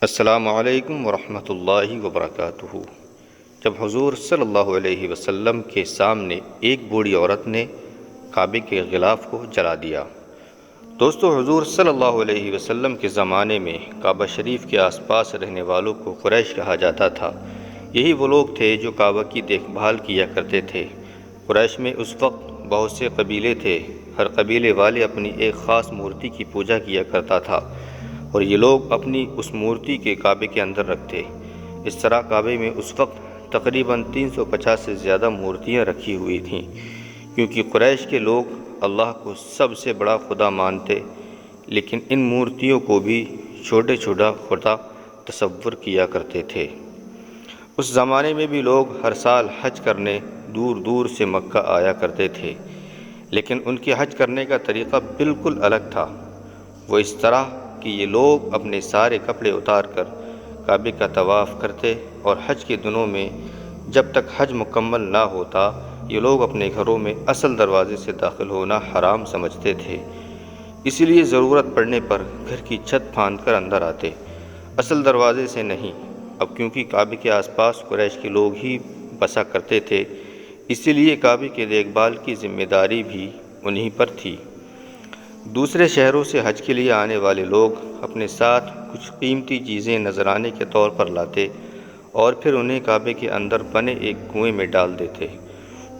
السلام علیکم ورحمۃ اللہ وبرکاتہ۔ جب حضور صلی اللہ علیہ وسلم کے سامنے ایک بوڑھی عورت نے کعبے کے غلاف کو جلا دیا۔ دوستو، حضور صلی اللہ علیہ وسلم کے زمانے میں کعبہ شریف کے آس پاس رہنے والوں کو قریش کہا جاتا تھا۔ یہی وہ لوگ تھے جو کعبہ کی دیکھ بھال کیا کرتے تھے۔ قریش میں اس وقت بہت سے قبیلے تھے۔ ہر قبیلے والے اپنی ایک خاص مورتی کی پوجا کیا کرتا تھا اور یہ لوگ اپنی اس مورتی کے کعبے کے اندر رکھتے۔ اس طرح کعبے میں اس وقت تقریباً 350 سے زیادہ مورتیاں رکھی ہوئی تھیں، کیونکہ قریش کے لوگ اللہ کو سب سے بڑا خدا مانتے، لیکن ان مورتیوں کو بھی چھوٹے چھوٹا خدا تصور کیا کرتے تھے۔ اس زمانے میں بھی لوگ ہر سال حج کرنے دور دور سے مکہ آیا کرتے تھے، لیکن ان کے حج کرنے کا طریقہ بالکل الگ تھا۔ وہ اس طرح کہ یہ لوگ اپنے سارے کپڑے اتار کر کعبے کا طواف کرتے، اور حج کے دنوں میں جب تک حج مکمل نہ ہوتا یہ لوگ اپنے گھروں میں اصل دروازے سے داخل ہونا حرام سمجھتے تھے، اسی لیے ضرورت پڑنے پر گھر کی چھت پھاند کر اندر آتے، اصل دروازے سے نہیں۔ اب کیونکہ کعبے کے آس پاس قریش کے لوگ ہی بسا کرتے تھے، اسی لیے کعبے کے دیکھ بھال کی ذمہ داری بھی انہی پر تھی۔ دوسرے شہروں سے حج کے لیے آنے والے لوگ اپنے ساتھ کچھ قیمتی چیزیں نذرانے کے طور پر لاتے اور پھر انہیں کعبے کے اندر بنے ایک کنویں میں ڈال دیتے۔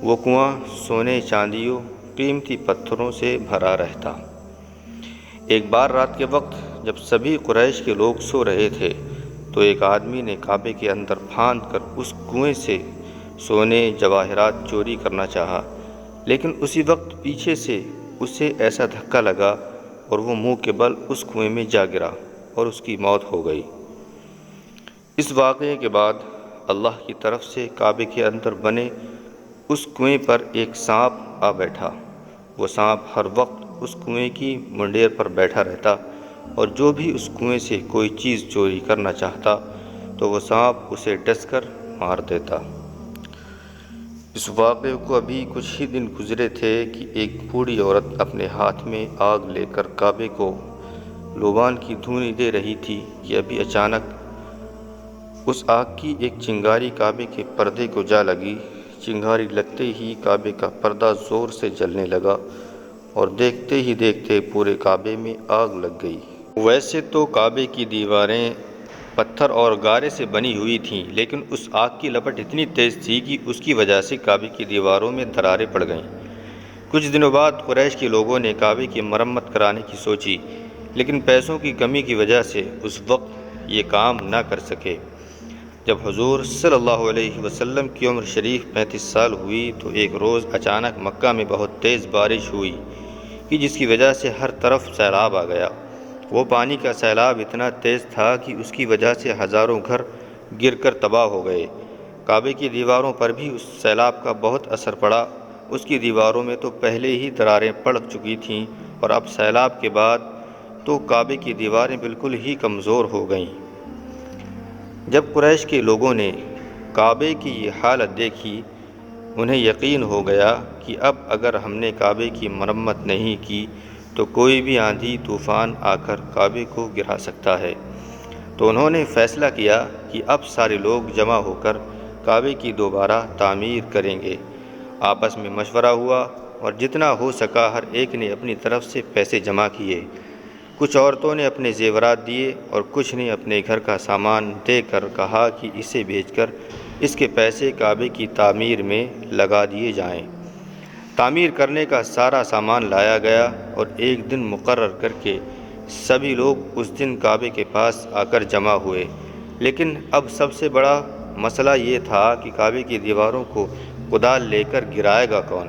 وہ کنواں سونے چاندیوں قیمتی پتھروں سے بھرا رہتا۔ ایک بار رات کے وقت جب سبھی قریش کے لوگ سو رہے تھے تو ایک آدمی نے کعبے کے اندر پھاند کر اس کنویں سے سونے جواہرات چوری کرنا چاہا، لیکن اسی وقت پیچھے سے اسے ایسا دھکا لگا اور وہ منہ کے بل اس کنویں میں جا گرا اور اس کی موت ہو گئی۔ اس واقعے کے بعد اللہ کی طرف سے کعبے کے اندر بنے اس کنویں پر ایک سانپ آ بیٹھا۔ وہ سانپ ہر وقت اس کنویں کی منڈیر پر بیٹھا رہتا، اور جو بھی اس کنویں سے کوئی چیز چوری کرنا چاہتا تو وہ سانپ اسے ڈس کر مار دیتا۔ اس واقعے کو ابھی کچھ ہی دن گزرے تھے کہ ایک بوڑھی عورت اپنے ہاتھ میں آگ لے کر کعبے کو لوبان کی دھونی دے رہی تھی کہ ابھی اچانک اس آگ کی ایک چنگاری کعبے کے پردے کو جا لگی۔ چنگاری لگتے ہی کعبے کا پردہ زور سے جلنے لگا اور دیکھتے ہی دیکھتے پورے کعبے میں آگ لگ گئی۔ ویسے تو کعبے کی دیواریں پتھر اور گارے سے بنی ہوئی تھیں، لیکن اس آگ کی لپٹ اتنی تیز تھی کہ اس کی وجہ سے کعبے کی دیواروں میں دراریں پڑ گئیں۔ کچھ دنوں بعد قریش کے لوگوں نے کعبے کی مرمت کرانے کی سوچی، لیکن پیسوں کی کمی کی وجہ سے اس وقت یہ کام نہ کر سکے۔ جب حضور صلی اللہ علیہ وسلم کی عمر شریف 35 سال ہوئی تو ایک روز اچانک مکہ میں بہت تیز بارش ہوئی کہ جس کی وجہ سے ہر طرف سیلاب آ گیا۔ وہ پانی کا سیلاب اتنا تیز تھا کہ اس کی وجہ سے ہزاروں گھر گر کر تباہ ہو گئے۔ کعبے کی دیواروں پر بھی اس سیلاب کا بہت اثر پڑا۔ اس کی دیواروں میں تو پہلے ہی دراریں پڑ چکی تھیں، اور اب سیلاب کے بعد تو کعبے کی دیواریں بالکل ہی کمزور ہو گئیں۔ جب قریش کے لوگوں نے کعبے کی یہ حالت دیکھی، انہیں یقین ہو گیا کہ اب اگر ہم نے کعبے کی مرمت نہیں کی تو کوئی بھی آندھی طوفان آ کر کعبے کو گرا سکتا ہے۔ تو انہوں نے فیصلہ کیا کہ اب سارے لوگ جمع ہو کر کعبے کی دوبارہ تعمیر کریں گے۔ آپس میں مشورہ ہوا اور جتنا ہو سکا ہر ایک نے اپنی طرف سے پیسے جمع کیے۔ کچھ عورتوں نے اپنے زیورات دیے اور کچھ نے اپنے گھر کا سامان دے کر کہا کہ اسے بیچ کر اس کے پیسے کعبے کی تعمیر میں لگا دیے جائیں۔ تعمیر کرنے کا سارا سامان لایا گیا اور ایک دن مقرر کر کے سبھی لوگ اس دن کعبے کے پاس آ کر جمع ہوئے، لیکن اب سب سے بڑا مسئلہ یہ تھا کہ کعبے کی دیواروں کو کدال لے کر گرائے گا کون؟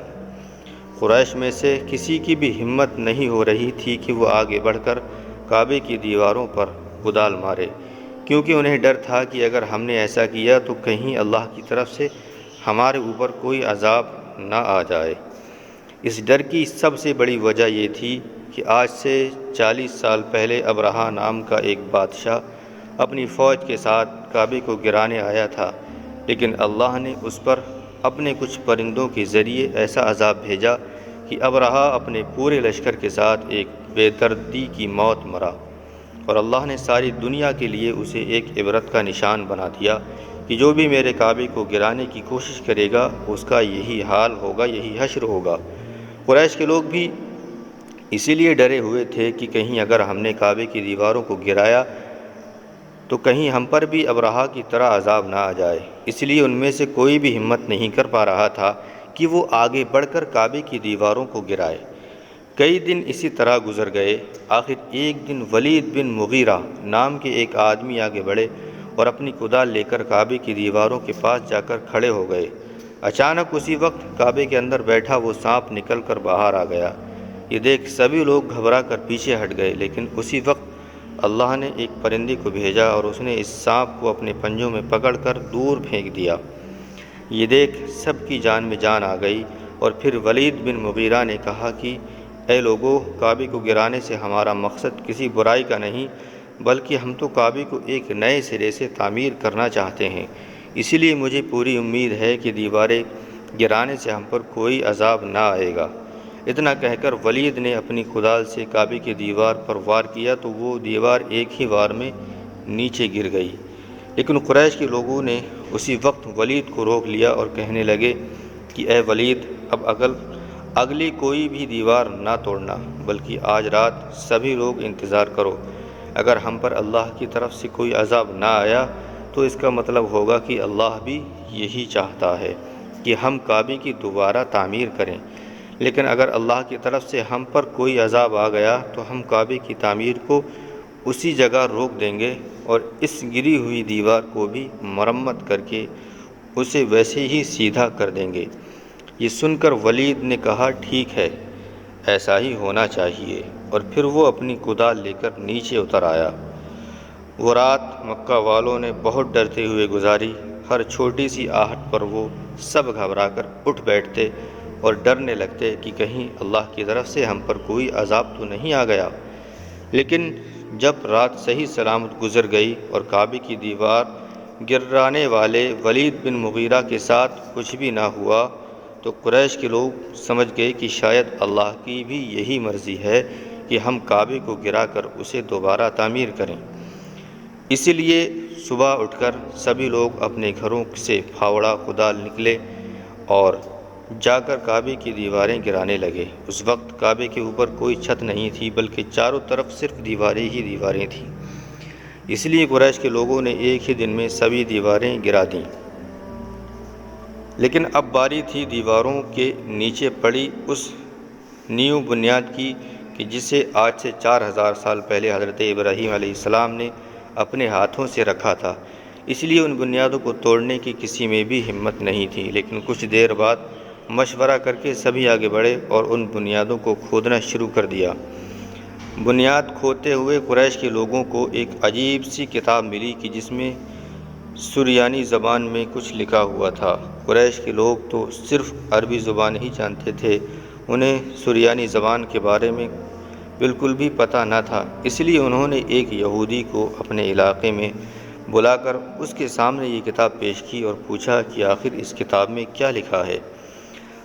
قریش میں سے کسی کی بھی ہمت نہیں ہو رہی تھی کہ وہ آگے بڑھ کر کعبے کی دیواروں پر کدال مارے، کیونکہ انہیں ڈر تھا کہ اگر ہم نے ایسا کیا تو کہیں اللہ کی طرف سے ہمارے اوپر کوئی عذاب نہ آ جائے۔ اس ڈر کی سب سے بڑی وجہ یہ تھی کہ آج سے 40 سال پہلے ابرہہ نام کا ایک بادشاہ اپنی فوج کے ساتھ کعبے کو گرانے آیا تھا، لیکن اللہ نے اس پر اپنے کچھ پرندوں کے ذریعے ایسا عذاب بھیجا کہ ابرہہ اپنے پورے لشکر کے ساتھ ایک بے دردی کی موت مرا۔ اور اللہ نے ساری دنیا کے لیے اسے ایک عبرت کا نشان بنا دیا کہ جو بھی میرے کعبے کو گرانے کی کوشش کرے گا اس کا یہی حال ہوگا، یہی حشر ہوگا۔ قریش کے لوگ بھی اسی لیے ڈرے ہوئے تھے کہ کہیں اگر ہم نے کعبے کی دیواروں کو گرایا تو کہیں ہم پر بھی ابرہا کی طرح عذاب نہ آ جائے۔ اس لیے ان میں سے کوئی بھی ہمت نہیں کر پا رہا تھا کہ وہ آگے بڑھ کر کعبے کی دیواروں کو گرائے۔ کئی دن اسی طرح گزر گئے۔ آخر ایک دن ولید بن مغیرہ نام کے ایک آدمی آگے بڑھے اور اپنی کدال لے کر کعبے کی دیواروں کے پاس جا کر کھڑے ہو گئے۔ اچانک اسی وقت کعبے کے اندر بیٹھا وہ سانپ نکل کر باہر آ گیا۔ یہ دیکھ سبھی لوگ گھبرا کر پیچھے ہٹ گئے، لیکن اسی وقت اللہ نے ایک پرندے کو بھیجا اور اس نے اس سانپ کو اپنے پنجوں میں پکڑ کر دور پھینک دیا۔ یہ دیکھ سب کی جان میں جان آ گئی، اور پھر ولید بن مغیرہ نے کہا کہ اے لوگو، کعبے کو گرانے سے ہمارا مقصد کسی برائی کا نہیں، بلکہ ہم تو کعبے کو ایک نئے سرے سے تعمیر کرنا چاہتے ہیں۔ اسی لیے مجھے پوری امید ہے کہ دیواریں گرانے سے ہم پر کوئی عذاب نہ آئے گا۔ اتنا کہہ کر ولید نے اپنی کدال سے کعبے کی دیوار پر وار کیا تو وہ دیوار ایک ہی وار میں نیچے گر گئی۔ لیکن قریش کے لوگوں نے اسی وقت ولید کو روک لیا اور کہنے لگے کہ اے ولید، اب اگلی کوئی بھی دیوار نہ توڑنا، بلکہ آج رات سبھی لوگ انتظار کرو۔ اگر ہم پر اللہ کی طرف سے کوئی عذاب نہ آیا تو اس کا مطلب ہوگا کہ اللہ بھی یہی چاہتا ہے کہ ہم کعبے کی دوبارہ تعمیر کریں، لیکن اگر اللہ کی طرف سے ہم پر کوئی عذاب آ گیا تو ہم کعبے کی تعمیر کو اسی جگہ روک دیں گے اور اس گری ہوئی دیوار کو بھی مرمت کر کے اسے ویسے ہی سیدھا کر دیں گے۔ یہ سن کر ولید نے کہا ٹھیک ہے، ایسا ہی ہونا چاہیے، اور پھر وہ اپنی کدال لے کر نیچے اتر آیا۔ وہ رات مکہ والوں نے بہت ڈرتے ہوئے گزاری۔ ہر چھوٹی سی آہٹ پر وہ سب گھبرا کر اٹھ بیٹھتے اور ڈرنے لگتے کہ کہیں اللہ کی طرف سے ہم پر کوئی عذاب تو نہیں آ گیا۔ لیکن جب رات صحیح سلامت گزر گئی اور کعبے کی دیوار گرانے والے ولید بن مغیرہ کے ساتھ کچھ بھی نہ ہوا تو قریش کے لوگ سمجھ گئے کہ شاید اللہ کی بھی یہی مرضی ہے کہ ہم کعبے کو گرا کر اسے دوبارہ تعمیر کریں۔ اسی لیے صبح اٹھ کر سبھی لوگ اپنے گھروں سے پھاوڑا کدال نکلے اور جا کر کعبے کی دیواریں گرانے لگے۔ اس وقت کعبے کے اوپر کوئی چھت نہیں تھی، بلکہ چاروں طرف صرف دیواریں ہی دیواریں تھیں۔ اس لیے قریش کے لوگوں نے ایک ہی دن میں سبھی دیواریں گرا دیں۔ لیکن اب باری تھی دیواروں کے نیچے پڑی اس نیو بنیاد کی کہ جسے آج سے 4000 سال پہلے حضرت ابراہیم علیہ السلام نے اپنے ہاتھوں سے رکھا تھا۔ اس لیے ان بنیادوں کو توڑنے کی کسی میں بھی ہمت نہیں تھی، لیکن کچھ دیر بعد مشورہ کر کے سبھی آگے بڑھے اور ان بنیادوں کو کھودنا شروع کر دیا۔ بنیاد کھودتے ہوئے قریش کے لوگوں کو ایک عجیب سی کتاب ملی کہ جس میں سریانی زبان میں کچھ لکھا ہوا تھا۔ قریش کے لوگ تو صرف عربی زبان ہی جانتے تھے، انہیں سریانی زبان کے بارے میں بالکل بھی پتہ نہ تھا۔ اس لیے انہوں نے ایک یہودی کو اپنے علاقے میں بلا کر اس کے سامنے یہ کتاب پیش کی اور پوچھا کہ آخر اس کتاب میں کیا لکھا ہے؟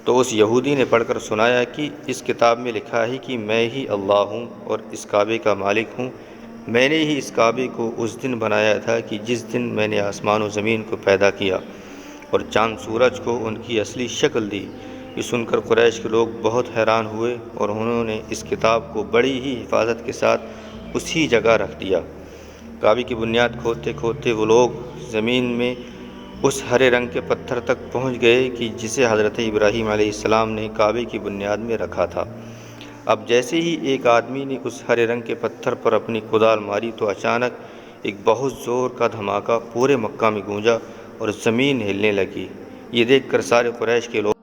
تو اس یہودی نے پڑھ کر سنایا کہ اس کتاب میں لکھا ہے کہ میں ہی اللہ ہوں اور اس کعبے کا مالک ہوں۔ میں نے ہی اس کعبے کو اس دن بنایا تھا کہ جس دن میں نے آسمان و زمین کو پیدا کیا اور چاند سورج کو ان کی اصلی شکل دی۔ یہ سن کر قریش کے لوگ بہت حیران ہوئے اور انہوں نے اس کتاب کو بڑی ہی حفاظت کے ساتھ اسی جگہ رکھ دیا۔ کعبے کی بنیاد کھودتے کھودتے وہ لوگ زمین میں اس ہرے رنگ کے پتھر تک پہنچ گئے کہ جسے حضرت ابراہیم علیہ السلام نے کعبے کی بنیاد میں رکھا تھا۔ اب جیسے ہی ایک آدمی نے اس ہرے رنگ کے پتھر پر اپنی کدال ماری تو اچانک ایک بہت زور کا دھماکہ پورے مکہ میں گونجا اور زمین ہلنے لگی۔ یہ دیکھ کر سارے قریش کے لوگ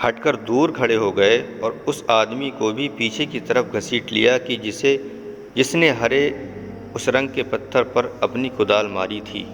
ہٹ کر دور کھڑے ہو گئے اور اس آدمی کو بھی پیچھے کی طرف گھسیٹ لیا کہ جس نے ہرے اس رنگ کے پتھر پر اپنی کدال ماری تھی۔